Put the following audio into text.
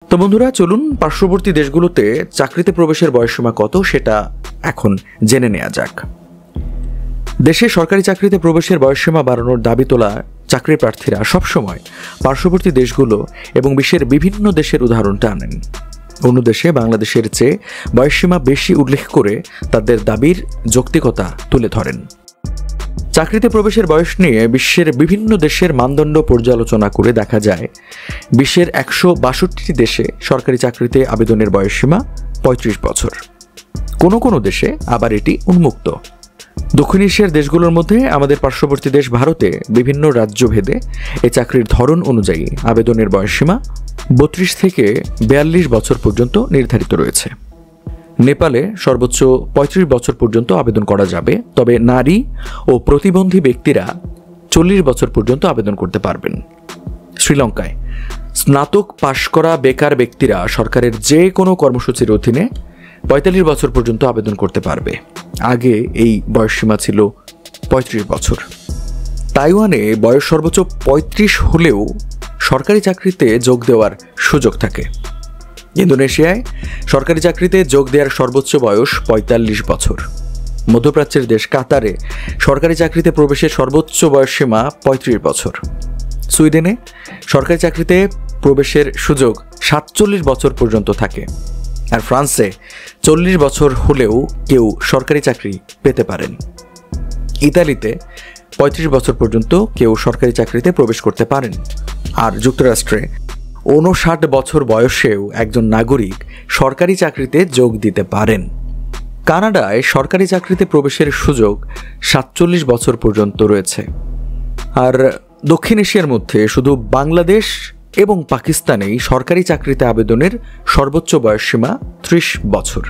তো বন্ধুরা, চলুন পার্শ্ববর্তী দেশগুলোতে চাকরিতে প্রবেশের বয়সসীমা কত সেটা এখন জেনে নেওয়া যাক। দেশে সরকারি চাকরিতে প্রবেশের বয়সসীমা বাড়ানোর দাবি তোলা চাকরি প্রার্থীরা সবসময় পার্শ্ববর্তী দেশগুলো এবং বিশ্বের বিভিন্ন দেশের উদাহরণটা আনেন। অন্য দেশে বাংলাদেশের চেয়ে বয়সসীমা বেশি উল্লেখ করে তাদের দাবির যৌক্তিকতা তুলে ধরেন। চাকরিতে প্রবেশের বয়স নিয়ে বিশ্বের বিভিন্ন দেশের মানদণ্ড পর্যালোচনা করে দেখা যায় বিশ্বের 162টি দেশে সরকারি চাকরিতে আবেদনের বয়সসীমা 35 বছর। কোনো কোনো দেশে আবার এটি উন্মুক্ত। দক্ষিণ এশিয়ার দেশগুলোর মধ্যে আমাদের পার্শ্ববর্তী দেশ ভারতে বিভিন্ন রাজ্যভেদে এই চাকরির ধরন অনুযায়ী আবেদনের বয়সসীমা 32 থেকে 42 বছর পর্যন্ত নির্ধারিত রয়েছে। নেপালে সর্বোচ্চ 35 বছর পর্যন্ত আবেদন করা যাবে, তবে নারী ও প্রতিবন্ধী ব্যক্তিরা 40 বছর পর্যন্ত আবেদন করতে পারবেন। শ্রীলঙ্কায় স্নাতক পাশ করা বেকার ব্যক্তিরা সরকারের যে কোনো কর্মসূচির অধীনে 45 বছর পর্যন্ত আবেদন করতে পারবে। আগে এই বয়সসীমা ছিল 35 বছর। তাইওয়ানে বয়স সর্বোচ্চ 35 হলেও সরকারি চাকরিতে যোগ দেওয়ার সুযোগ থাকে। ইন্দোনেশিয়ায় সরকারি চাকরিতে যোগ দেওয়ার সর্বোচ্চ বয়স 45 বছর। মধ্যপ্রাচ্যের দেশ কাতারে সরকারি চাকরিতে প্রবেশের সর্বোচ্চ বয়সসীমা 35 বছর। সুইডেনে সরকারি চাকরিতে প্রবেশের সুযোগ 47 বছর পর্যন্ত থাকে। আর ফ্রান্সে 40 বছর হলেও কেউ সরকারি চাকরি পেতে পারেন। ইতালিতে 35 বছর পর্যন্ত কেউ সরকারি চাকরিতে প্রবেশ করতে পারেন। আর যুক্তরাষ্ট্রে 59 বছর বয়সেও একজন নাগরিক সরকারি চাকরিতে যোগ দিতে পারেন। কানাডায় সরকারি চাকরিতে প্রবেশের সুযোগ 47 বছর পর্যন্ত রয়েছে। আর দক্ষিণ এশিয়ার মধ্যে শুধু বাংলাদেশ এবং পাকিস্তানেই সরকারি চাকরিতে আবেদনের সর্বোচ্চ বয়সসীমা 30 বছর।